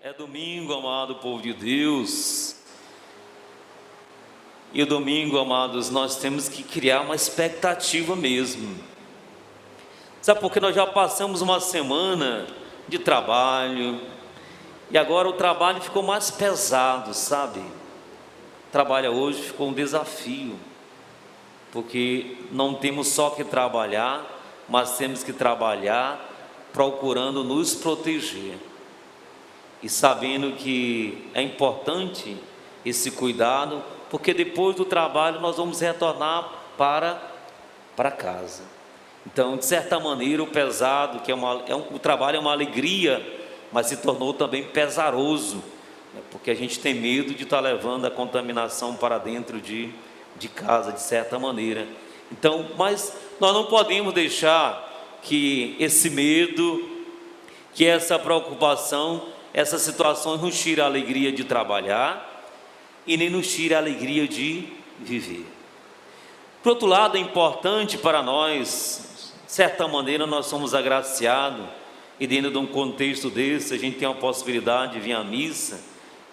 É domingo, amado povo de Deus. E o domingo, amados, nós temos que criar uma expectativa mesmo. Sabe por que nós já passamos uma semana de trabalho e agora o trabalho ficou mais pesado, sabe? Trabalhar hoje ficou um desafio, porque não temos só que trabalhar, mas temos que trabalhar procurando nos proteger. E sabendo que é importante esse cuidado, porque depois do trabalho nós vamos retornar para casa. Então, de certa maneira, o pesado, o trabalho é uma alegria, mas se tornou também pesaroso, né? Porque a gente tem medo de estar levando a contaminação para dentro de casa, de certa maneira. Então, mas nós não podemos deixar que esse medo, que essa preocupação, essas situações nos tira a alegria de trabalhar e nem nos tira a alegria de viver. Por outro lado, é importante para nós, de certa maneira, nós somos agraciados, e dentro de um contexto desse, a gente tem a possibilidade de vir à missa,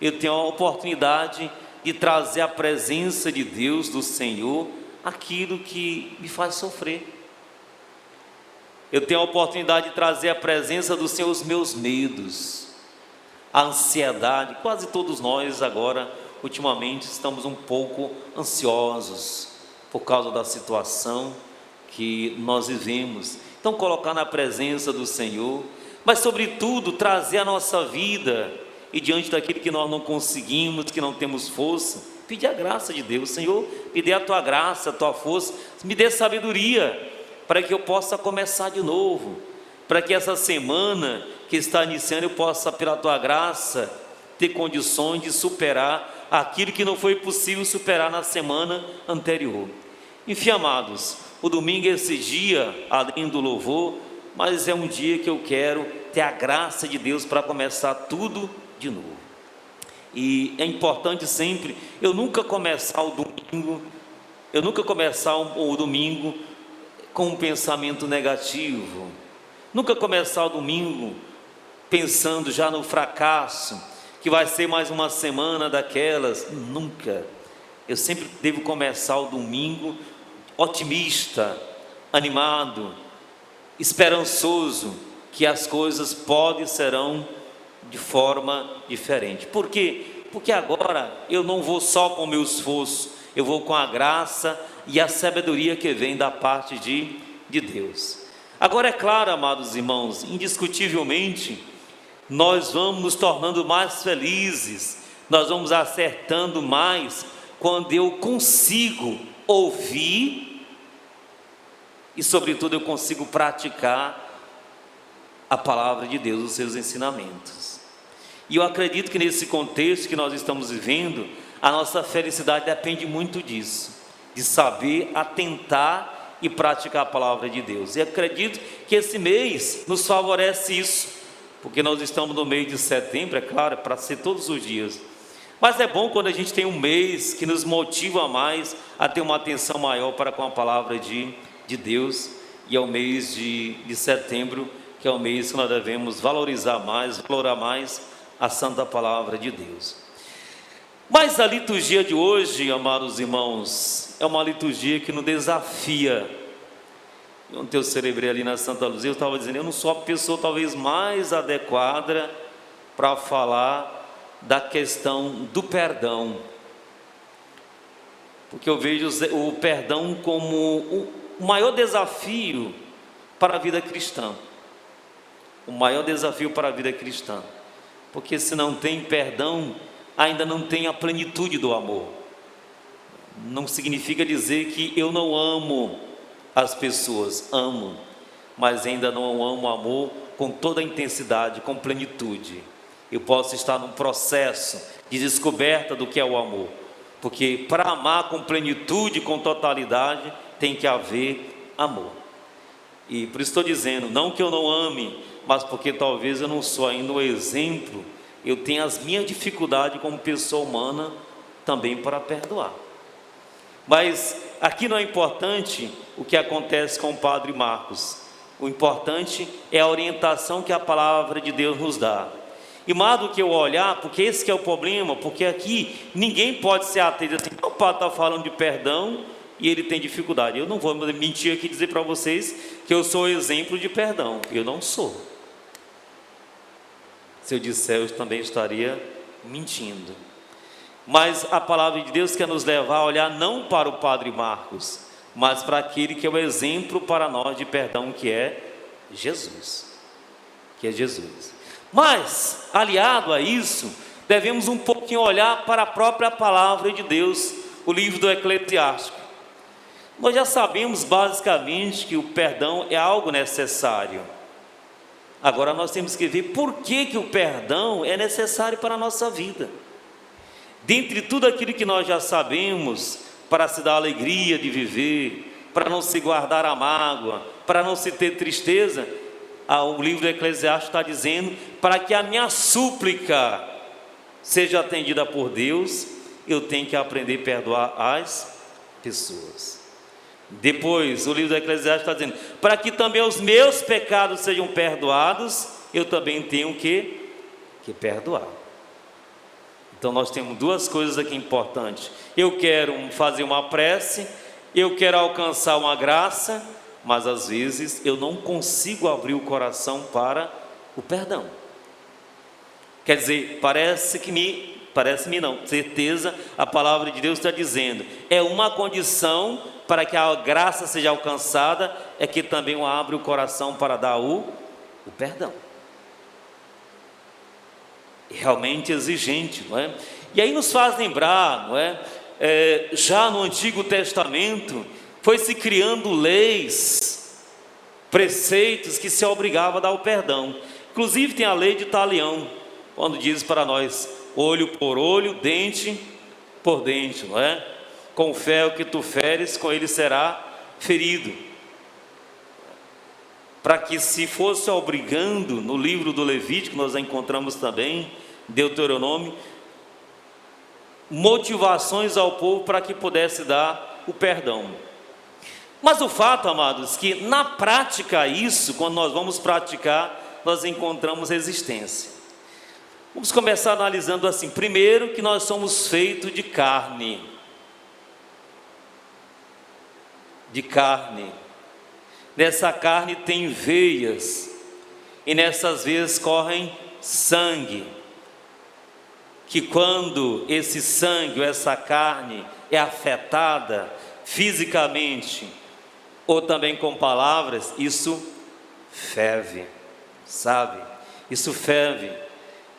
eu tenho a oportunidade de trazer a presença de Deus, do Senhor, aquilo que me faz sofrer. Eu tenho a oportunidade de trazer a presença do Senhor, os meus medos, a ansiedade. Quase todos nós agora, ultimamente, estamos um pouco ansiosos por causa da situação que nós vivemos. Então, colocar na presença do Senhor, mas sobretudo trazer a nossa vida e diante daquilo que nós não conseguimos, que não temos força, pedir a graça de Deus. Senhor, me dê a tua graça, a tua força, me dê sabedoria para que eu possa começar de novo, para que essa semana que está iniciando eu possa, pela tua graça, ter condições de superar aquilo que não foi possível superar na semana anterior. Enfim, amados, o domingo é esse dia, além do louvor, mas é um dia que eu quero ter a graça de Deus para começar tudo de novo. E é importante sempre, eu nunca começar o domingo com um pensamento negativo, nunca começar o domingo pensando já no fracasso, que vai ser mais uma semana daquelas. Nunca. Eu sempre devo começar o domingo otimista, animado, esperançoso, que as coisas podem e serão de forma diferente. Por quê? Porque agora eu não vou só com o meu esforço, eu vou com a graça e a sabedoria que vem da parte de Deus. Agora é claro, amados irmãos, indiscutivelmente, nós vamos nos tornando mais felizes, nós vamos acertando mais quando eu consigo ouvir e, sobretudo, eu consigo praticar a palavra de Deus, os seus ensinamentos. E eu acredito que nesse contexto que nós estamos vivendo, a nossa felicidade depende muito disso, de saber atentar e praticar a palavra de Deus. E acredito que esse mês nos favorece isso, porque nós estamos no mês de setembro, é claro, para ser todos os dias. Mas é bom quando a gente tem um mês que nos motiva mais a ter uma atenção maior para com a palavra de Deus. E é o mês de setembro, que é o mês que nós devemos valorar mais a santa palavra de Deus. Mas a liturgia de hoje, amados irmãos, é uma liturgia que nos desafia. Ontem eu celebrei ali na Santa Luzia, eu estava dizendo, eu não sou a pessoa talvez mais adequada para falar da questão do perdão, porque eu vejo o perdão como o maior desafio para a vida cristã, o maior desafio para a vida cristã, porque se não tem perdão, ainda não tem a plenitude do amor. Não significa dizer que eu não amo as pessoas, amo, mas ainda não amo o amor com toda a intensidade, com plenitude. Eu posso estar num processo de descoberta do que é o amor, porque para amar com plenitude, com totalidade, tem que haver amor. E por isso estou dizendo, não que eu não ame, mas porque talvez eu não sou ainda o exemplo, eu tenho as minhas dificuldades como pessoa humana também para perdoar. Mas aqui não é importante o que acontece com o Padre Marcos. O importante é a orientação que a palavra de Deus nos dá. E mais do que eu olhar, porque esse que é o problema, porque aqui ninguém pode ser ateu assim, o padre está falando de perdão e ele tem dificuldade. Eu não vou mentir aqui e dizer para vocês que eu sou exemplo de perdão. Eu não sou. Se eu disser, eu também estaria mentindo. Mas a palavra de Deus quer nos levar a olhar não para o Padre Marcos, mas para aquele que é o exemplo para nós de perdão, que é Jesus. Que é Jesus. Mas, aliado a isso, devemos um pouquinho olhar para a própria palavra de Deus, o livro do Eclesiástico. Nós já sabemos basicamente que o perdão é algo necessário. Agora nós temos que ver por que o perdão é necessário para a nossa vida. Dentre tudo aquilo que nós já sabemos, para se dar alegria de viver, para não se guardar a mágoa, para não se ter tristeza, o livro do Eclesiastes está dizendo, para que a minha súplica seja atendida por Deus, eu tenho que aprender a perdoar as pessoas. Depois, o livro do Eclesiastes está dizendo, para que também os meus pecados sejam perdoados, eu também tenho que perdoar. Então nós temos duas coisas aqui importantes. Eu quero fazer uma prece, eu quero alcançar uma graça, mas às vezes eu não consigo abrir o coração para o perdão. Quer dizer, parece-me não, certeza, a palavra de Deus está dizendo, é uma condição para que a graça seja alcançada, é que também eu abro o coração para dar o perdão. Realmente exigente, não é? E aí nos faz lembrar, não é? Já no Antigo Testamento foi se criando leis, preceitos que se obrigavam a dar o perdão. Inclusive tem a lei de Talião, quando diz para nós, olho por olho, dente por dente, não é? Com o ferro que tu feres, com ele será ferido. Para que se fosse obrigando, no livro do Levítico, nós a encontramos também, Deuteronômio, motivações ao povo para que pudesse dar o perdão. Mas o fato, amados, que na prática isso, quando nós vamos praticar, nós encontramos resistência. Vamos começar analisando assim, primeiro que nós somos feitos de carne. De carne. Nessa carne tem veias, e nessas veias correm sangue, que quando esse sangue, essa carne é afetada fisicamente, ou também com palavras, isso ferve, sabe? Isso ferve,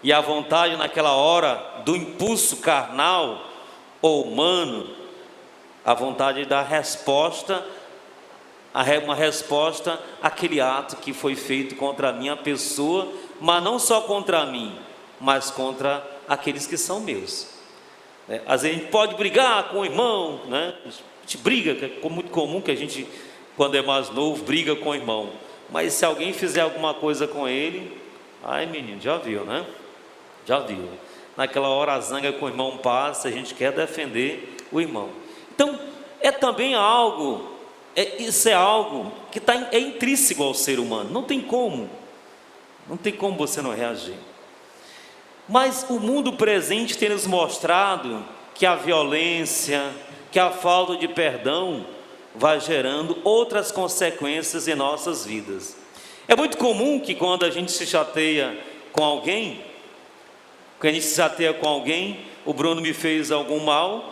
e a vontade naquela hora do impulso carnal ou humano, a vontade de dar resposta, uma resposta àquele ato que foi feito contra a minha pessoa, mas não só contra mim, mas contra aqueles que são meus. Às vezes a gente pode brigar com o irmão, né? A gente briga, que é muito comum que a gente, quando é mais novo, briga com o irmão. Mas se alguém fizer alguma coisa com ele, ai menino, já viu, né? Já viu. Naquela hora a zanga com o irmão passa, a gente quer defender o irmão. Então, é também algo, isso é algo que é intrínseco ao ser humano. Não tem como você não reagir. Mas o mundo presente tem nos mostrado que a violência, que a falta de perdão vai gerando outras consequências em nossas vidas. É muito comum que quando a gente se chateia com alguém, o Bruno me fez algum mal,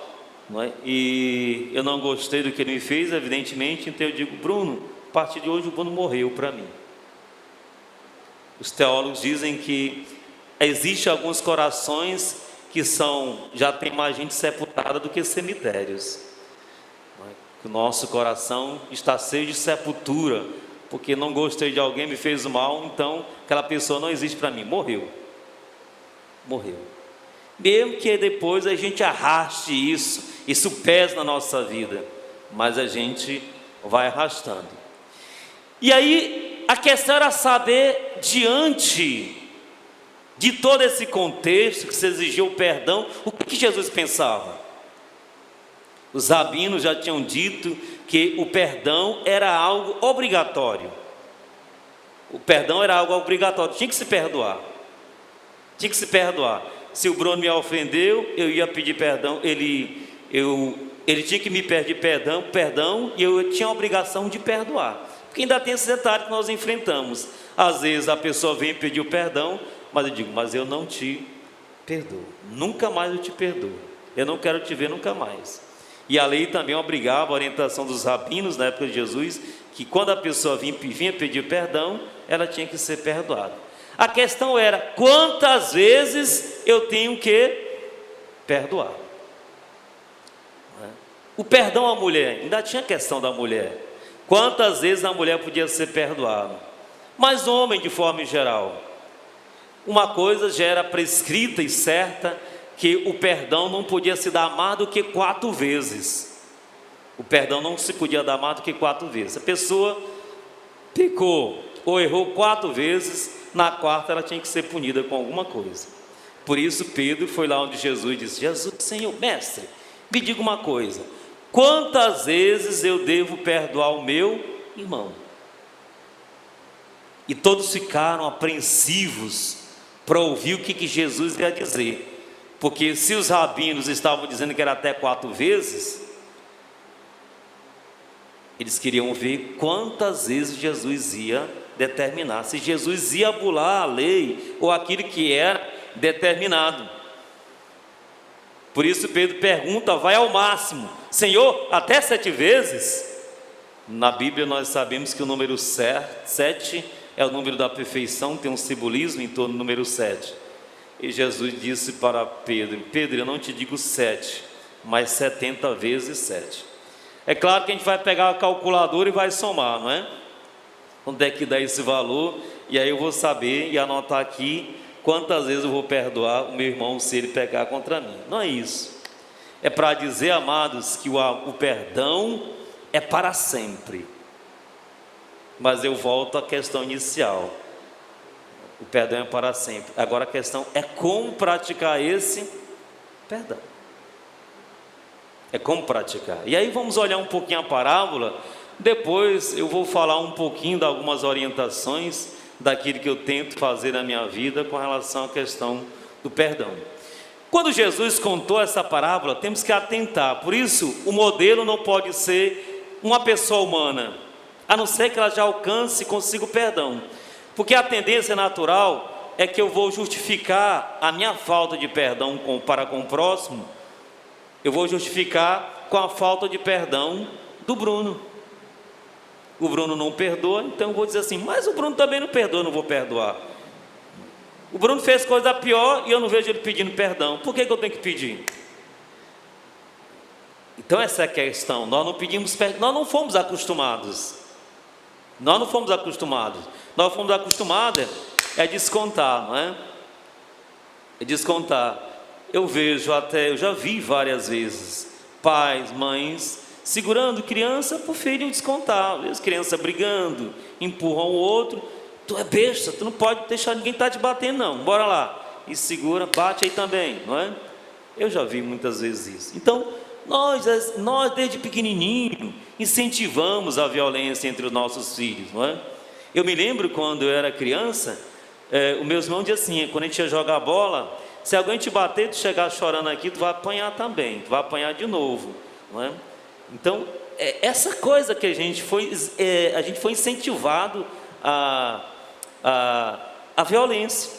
não é? E eu não gostei do que ele me fez, evidentemente, então eu digo, Bruno, a partir de hoje o Bruno morreu para mim. Os teólogos dizem que existem alguns corações que já tem mais gente sepultada do que cemitérios. O nosso coração está cheio de sepultura, porque não gostei de alguém, me fez mal, então aquela pessoa não existe para mim, morreu. Mesmo que depois a gente arraste isso pesa na nossa vida, mas a gente vai arrastando. E aí a questão era saber, diante de todo esse contexto que se exigiu o perdão, o que Jesus pensava? Os rabinos já tinham dito que o perdão era algo obrigatório. O perdão era algo obrigatório, tinha que se perdoar. tinha que se perdoar. Se o Bruno me ofendeu, eu ia pedir perdão, ele tinha que me pedir perdão, e eu tinha a obrigação de perdoar. Porque ainda tem esse detalhe que nós enfrentamos. Às vezes a pessoa vem pedir o perdão, mas eu digo, mas eu não te perdoo, nunca mais eu te perdoo, eu não quero te ver nunca mais. E a lei também obrigava, a orientação dos rabinos na época de Jesus, que quando a pessoa vinha pedir perdão, ela tinha que ser perdoada. A questão era, quantas vezes eu tenho que perdoar? O perdão à mulher, ainda tinha a questão da mulher. Quantas vezes a mulher podia ser perdoada? Mas o homem, de forma geral, uma coisa já era prescrita e certa, que o perdão não podia se dar mais do que 4 vezes. O perdão não se podia dar mais do que 4 vezes. A pessoa pecou ou errou 4 vezes, na 4ª ela tinha que ser punida com alguma coisa. Por isso Pedro foi lá onde Jesus disse, Jesus, Senhor, mestre, me diga uma coisa, quantas vezes eu devo perdoar o meu irmão? E todos ficaram apreensivos para ouvir o que Jesus ia dizer. Porque se os rabinos estavam dizendo que era até 4 vezes, eles queriam ver quantas vezes Jesus ia determinar, se Jesus ia bular a lei ou aquilo que era determinado. Por isso Pedro pergunta, vai ao máximo, Senhor, até 7 vezes? Na Bíblia nós sabemos que o número 7 é o número da perfeição, tem um simbolismo em torno do número 7. E Jesus disse para Pedro, Pedro, eu não te digo 7, mas 70 vezes 7. É claro que a gente vai pegar a calculadora e vai somar, não é? Onde é que dá esse valor? E aí eu vou saber e anotar aqui quantas vezes eu vou perdoar o meu irmão se ele pecar contra mim. Não é isso. É para dizer, amados, que o perdão é para sempre. Mas eu volto à questão inicial. O perdão é para sempre. Agora a questão é como praticar esse perdão. É como praticar. E aí vamos olhar um pouquinho a parábola. Depois eu vou falar um pouquinho de algumas orientações daquilo que eu tento fazer na minha vida com relação à questão do perdão. Quando Jesus contou essa parábola, temos que atentar. Por isso, o modelo não pode ser uma pessoa humana, a não ser que ela já alcance e consiga o perdão. Porque a tendência natural é que eu vou justificar a minha falta de perdão para com o próximo, eu vou justificar com a falta de perdão do Bruno. O Bruno não perdoa, então eu vou dizer assim, mas o Bruno também não perdoa, eu não vou perdoar. O Bruno fez coisa pior e eu não vejo ele pedindo perdão, por que eu tenho que pedir? Então essa é a questão, nós não pedimos perdão, nós não fomos acostumados. Nós fomos acostumados a descontar, não é? É descontar. Eu já vi várias vezes pais, mães segurando criança para o filho descontar. Às vezes criança brigando, empurram o outro. Tu é besta, tu não pode deixar ninguém estar te batendo não, bora lá. E segura, bate aí também, não é? Eu já vi muitas vezes isso. Então, nós desde pequenininho incentivamos a violência entre os nossos filhos, não é? Eu me lembro quando eu era criança, os meus irmãos diziam assim, quando a gente ia jogar bola, se alguém te bater, tu chegar chorando aqui, tu vai apanhar também, tu vai apanhar de novo, não é? Então, essa coisa que a gente foi incentivado a violência,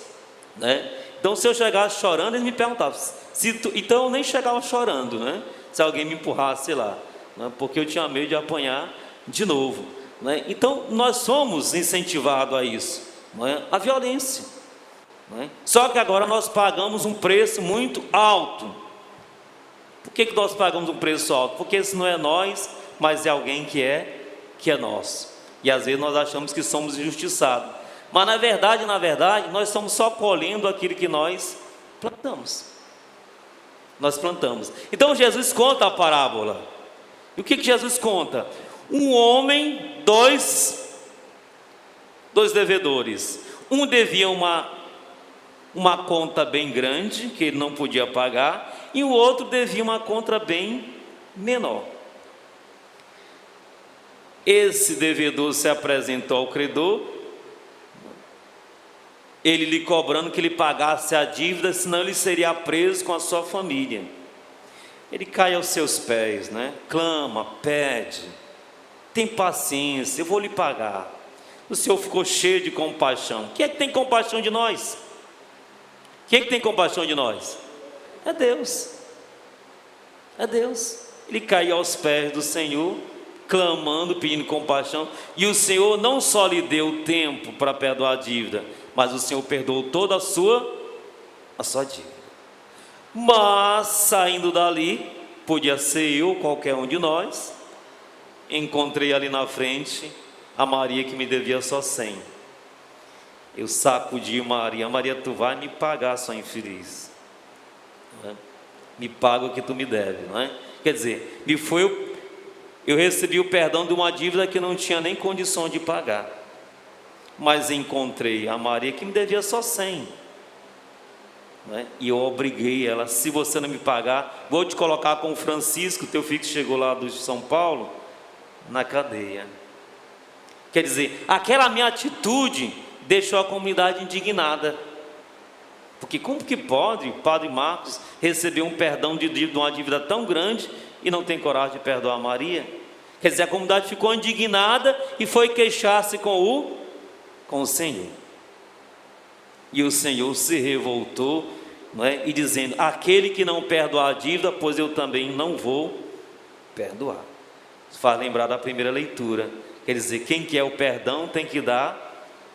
né? Então, se eu chegasse chorando, eles me perguntavam, então eu nem chegava chorando, né? Se alguém me empurrasse lá, né? Porque eu tinha medo de apanhar de novo, né? Então, nós somos incentivados a isso, não é? A violência, não é? Só que agora nós pagamos um preço muito alto. Por que nós pagamos um preço alto? Porque esse não é nós, mas é alguém que é nosso. E às vezes nós achamos que somos injustiçados. Mas na verdade, nós estamos só colhendo aquilo que nós plantamos. Nós plantamos. Então Jesus conta a parábola. E o que Jesus conta? Um homem, dois devedores. Um devia uma conta bem grande, que ele não podia pagar, e o outro devia uma conta bem menor. Esse devedor se apresentou ao credor ele lhe cobrando que ele pagasse a dívida, senão ele seria preso com a sua família. Ele cai aos seus pés, né? Clama, pede, tem paciência, eu vou lhe pagar. O Senhor ficou cheio de compaixão. Quem é que tem compaixão de nós? Quem é que tem compaixão de nós? É Deus. É Deus. Ele caiu aos pés do Senhor, clamando, pedindo compaixão, e o Senhor não só lhe deu tempo para perdoar a dívida, mas o Senhor perdoou toda a sua dívida. Mas saindo dali, podia ser eu, qualquer um de nós, encontrei ali na frente a Maria que me devia só 100. Eu sacudi Maria: Maria, tu vai me pagar, sua infeliz, não é? Me paga o que tu me deve, não é? Quer dizer, eu recebi o perdão de uma dívida que não tinha nem condição de pagar, mas encontrei a Maria que me devia só 100, não é? E eu obriguei ela: se você não me pagar, vou te colocar com o Francisco, teu filho que chegou lá de São Paulo, na cadeia. Quer dizer, aquela minha atitude deixou a comunidade indignada, porque como que pode o Padre Marcos receber um perdão de uma dívida tão grande e não tem coragem de perdoar a Maria? Quer dizer, a comunidade ficou indignada e foi queixar-se com o Senhor. E o Senhor se revoltou, não é? E dizendo: aquele que não perdoar a dívida, pois eu também não vou perdoar. Isso faz lembrar da primeira leitura. Quer dizer, quem quer o perdão tem que dar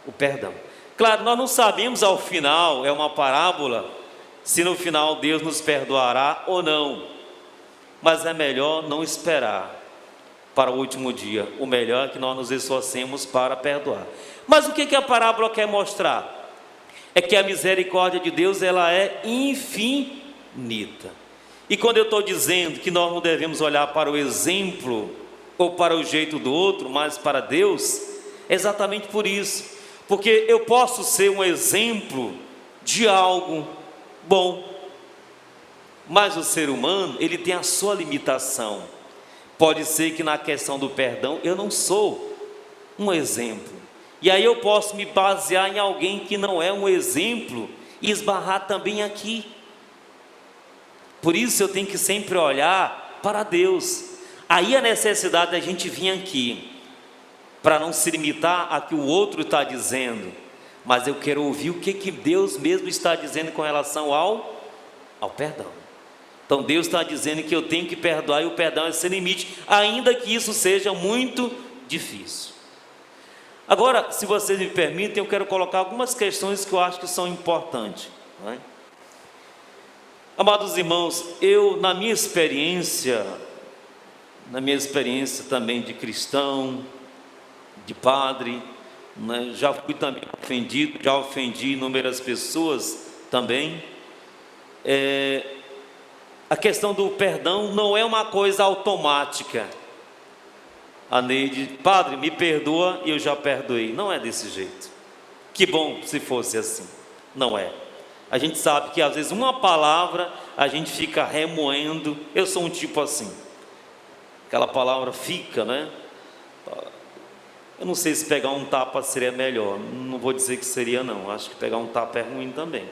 o perdão. Claro, nós não sabemos ao final, é uma parábola, se no final Deus nos perdoará ou não, mas é melhor não esperar para o último dia. O melhor é que nós nos esforcemos para perdoar. Mas o que a parábola quer mostrar? É que a misericórdia de Deus, ela é infinita. E quando eu estou dizendo que nós não devemos olhar para o exemplo ou para o jeito do outro, mas para Deus, é exatamente por isso. Porque eu posso ser um exemplo de algo bom, mas o ser humano, ele tem a sua limitação. Pode ser que na questão do perdão eu não sou um exemplo, e aí eu posso me basear em alguém que não é um exemplo e esbarrar também aqui. Por isso eu tenho que sempre olhar para Deus. Aí a necessidade da gente vir aqui, para não se limitar a que o outro está dizendo, mas eu quero ouvir o que Deus mesmo está dizendo com relação ao perdão. Então Deus está dizendo que eu tenho que perdoar, e o perdão é sem limite, ainda que isso seja muito difícil. Agora, se vocês me permitem, eu quero colocar algumas questões que eu acho que são importantes, não é? Amados irmãos, na minha experiência também de cristão, de padre, né? Já fui também ofendido, já ofendi inúmeras pessoas também. A questão do perdão não é uma coisa automática. A Neide: padre, me perdoa, e eu já perdoei. Não é desse jeito. Que bom se fosse assim. Não é. A gente sabe que às vezes uma palavra a gente fica remoendo. Eu sou um tipo assim. Aquela palavra fica, né? Eu não sei se pegar um tapa seria melhor. Não vou dizer que seria, não. Acho que pegar um tapa é ruim também.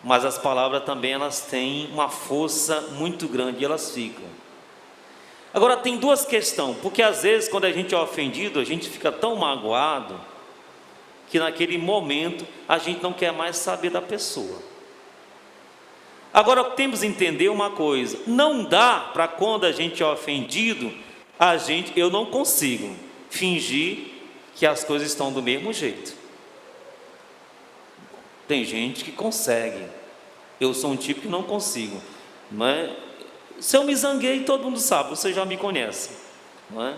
Mas as palavras também, elas têm uma força muito grande e elas ficam. Agora tem duas questões, porque às vezes quando a gente é ofendido, a gente fica tão magoado que naquele momento a gente não quer mais saber da pessoa. Agora temos que entender uma coisa: não dá para, quando a gente é ofendido, eu não consigo fingir que as coisas estão do mesmo jeito. Tem gente que consegue. Eu sou um tipo que não consigo, não é? Se eu me zanguei, todo mundo sabe, você já me conhece, não é?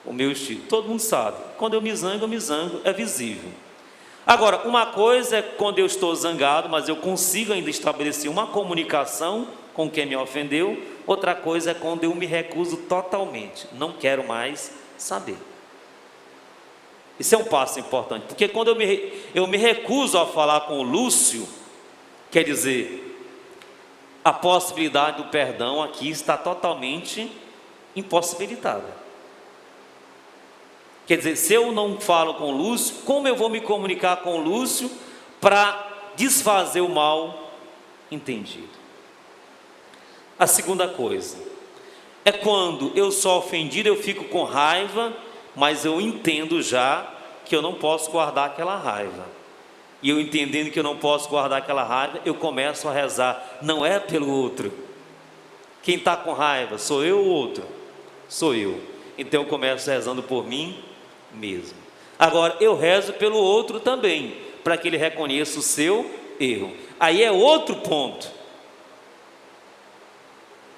O meu estilo, todo mundo sabe. Quando eu me zango, é visível. Agora, uma coisa é quando eu estou zangado, mas eu consigo ainda estabelecer uma comunicação com quem me ofendeu. Outra coisa é quando eu me recuso totalmente, não quero mais saber. Isso é um passo importante, porque quando eu me recuso a falar com o Lúcio, quer dizer, a possibilidade do perdão aqui está totalmente impossibilitada. Quer dizer, se eu não falo com o Lúcio, como eu vou me comunicar com o Lúcio para desfazer o mal entendido. A segunda coisa é quando eu sou ofendido, eu fico com raiva, mas eu entendo já que eu não posso guardar aquela raiva. E eu entendendo que eu não posso guardar aquela raiva, eu começo a rezar. Não é pelo outro. Quem está com raiva, sou eu ou outro? Sou eu. Então eu começo rezando por mim mesmo. Agora eu rezo pelo outro também, para que ele reconheça o seu erro. Aí é outro ponto.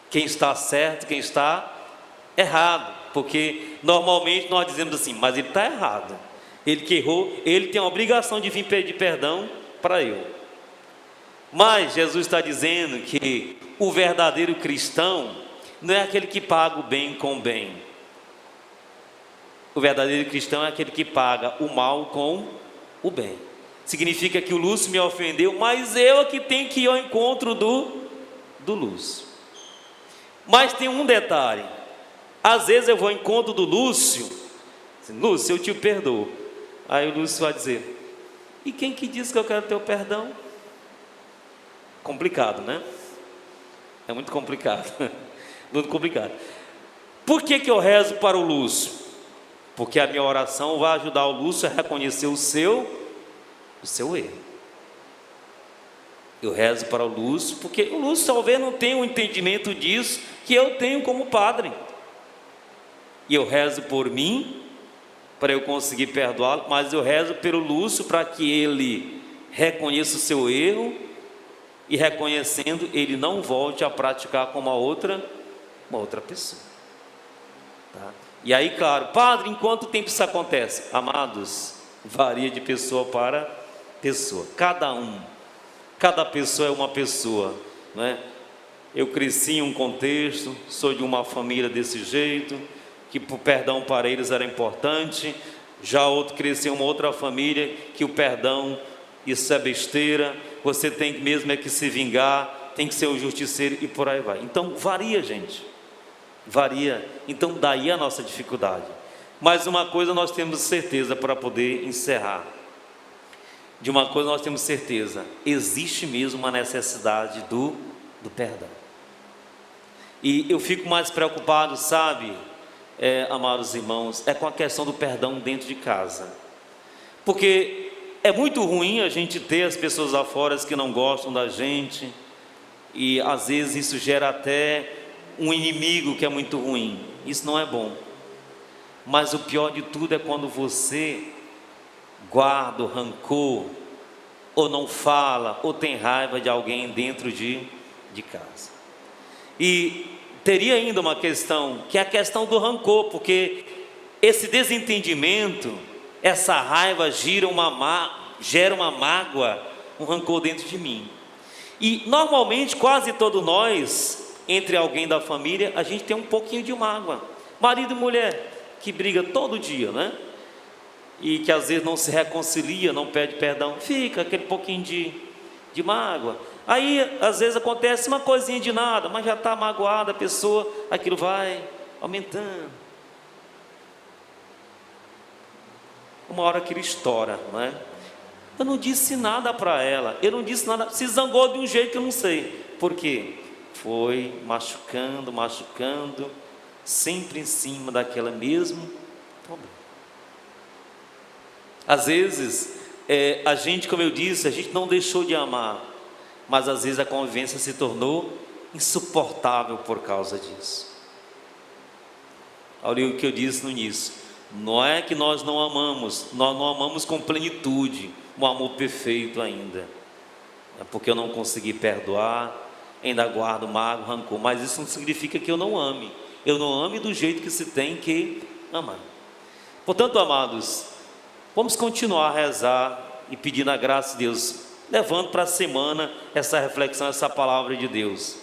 Quem está certo, quem está errado. Porque normalmente nós dizemos assim, mas ele está errado. Ele que errou, ele tem a obrigação de vir pedir perdão para eu. Mas Jesus está dizendo que o verdadeiro cristão não é aquele que paga o bem com o bem. O verdadeiro cristão é aquele que paga o mal com o bem. Significa que o Lúcio me ofendeu, mas eu é que tenho que ir ao encontro do Lúcio. Mas tem um detalhe. Às vezes eu vou ao encontro do Lúcio, assim, Lúcio, eu te perdoo. Aí o Lúcio vai dizer, e quem que disse que eu quero teu perdão? Complicado, né? É muito complicado. Muito complicado. Por que eu rezo para o Lúcio? Porque a minha oração vai ajudar o Lúcio a reconhecer o seu erro. Eu rezo para o Lúcio, porque o Lúcio talvez não tenha um entendimento disso que eu tenho como padre. E eu rezo por mim, para eu conseguir perdoá-lo, mas eu rezo pelo Lúcio para que ele reconheça o seu erro e, reconhecendo, ele não volte a praticar com uma outra pessoa. Tá? E aí, claro, padre, em quanto tempo isso acontece? Amados, varia de pessoa para pessoa. Cada pessoa é uma pessoa, né? Eu cresci em um contexto, sou de uma família desse jeito, que o perdão para eles era importante. Já outro cresceu em uma outra família, que o perdão, isso é besteira, você tem mesmo é que se vingar, tem que ser o justiceiro e por aí vai. Então varia, gente, varia. Então daí a nossa dificuldade. Mas uma coisa nós temos certeza para poder encerrar. De uma coisa nós temos certeza, existe mesmo uma necessidade do perdão. E eu fico mais preocupado, sabe, amados irmãos, é com a questão do perdão dentro de casa. Porque é muito ruim a gente ter as pessoas lá fora que não gostam da gente, e às vezes isso gera até um inimigo que é muito ruim. Isso não é bom. Mas o pior de tudo é quando você guarda o rancor, ou não fala, ou tem raiva de alguém dentro de casa. E teria ainda uma questão, que é a questão do rancor, porque esse desentendimento, essa raiva gera uma mágoa, um rancor dentro de mim. E normalmente quase todos nós, entre alguém da família, a gente tem um pouquinho de mágoa. Marido e mulher que briga todo dia, né? E que às vezes não se reconcilia, não pede perdão, fica aquele pouquinho de mágoa. Aí às vezes acontece uma coisinha de nada, mas já está magoada a pessoa, aquilo vai aumentando. Uma hora aquilo estoura, não é? Eu não disse nada para ela, eu não disse nada, se zangou de um jeito que eu não sei. Por quê? Foi machucando, sempre em cima daquela mesmo problema. Às vezes, a gente, como eu disse, a gente não deixou de amar, mas às vezes a convivência se tornou insuportável por causa disso. Olha o que eu disse no início, não é que nós não amamos, nós não amamos com plenitude, um amor perfeito ainda. É porque eu não consegui perdoar, ainda guardo mágoa, rancor, mas isso não significa que eu não ame. Eu não ame do jeito que se tem que amar. Portanto, amados, vamos continuar a rezar e pedir na graça de Deus, levando para a semana essa reflexão, essa palavra de Deus.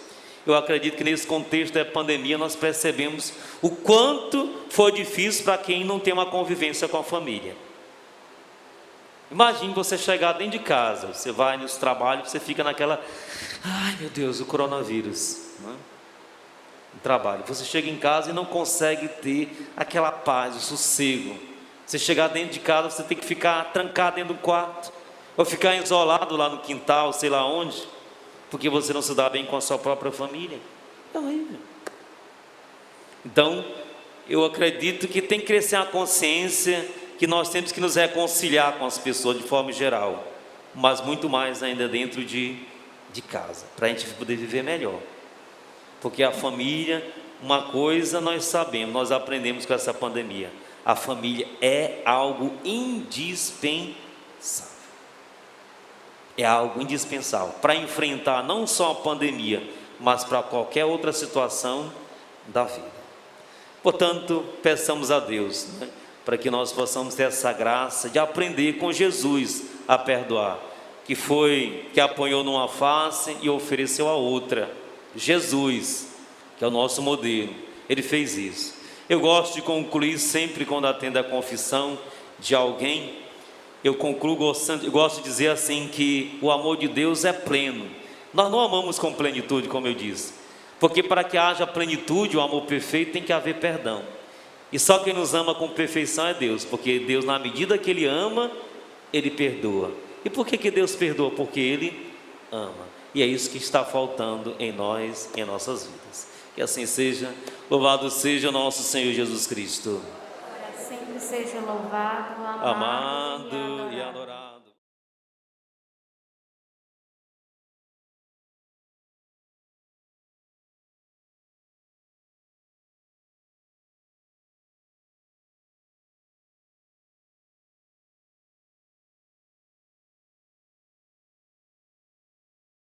Eu acredito que nesse contexto da pandemia nós percebemos o quanto foi difícil para quem não tem uma convivência com a família. Imagine você chegar dentro de casa, você vai nos trabalhos, você fica naquela, ai meu Deus, o coronavírus, né? No trabalho, você chega em casa e não consegue ter aquela paz, o sossego. Você chegar dentro de casa, você tem que ficar trancado dentro do quarto, Ou ficar isolado lá no quintal, sei lá onde, porque você não se dá bem com a sua própria família. É horrível. Então, eu acredito que tem que crescer a consciência que nós temos que nos reconciliar com as pessoas de forma geral, mas muito mais ainda dentro de casa, para a gente poder viver melhor. Porque a família, uma coisa nós sabemos, nós aprendemos com essa pandemia: a família é algo indispensável. É algo indispensável para enfrentar não só a pandemia, mas para qualquer outra situação da vida. Portanto, peçamos a Deus, para que nós possamos ter essa graça de aprender com Jesus a perdoar, que apanhou numa face e ofereceu a outra. Jesus, que é o nosso modelo, ele fez isso. Eu gosto de concluir sempre quando atendo a confissão de alguém, eu gosto de dizer assim, que o amor de Deus é pleno. Nós não amamos com plenitude, como eu disse, porque para que haja plenitude, o amor perfeito, tem que haver perdão. E só quem nos ama com perfeição é Deus, porque Deus, na medida que Ele ama, Ele perdoa. E por que Deus perdoa? Porque Ele ama. E é isso que está faltando em nós, em nossas vidas. Que assim seja. Louvado seja o nosso Senhor Jesus Cristo. Sempre seja louvado, amado e adorado.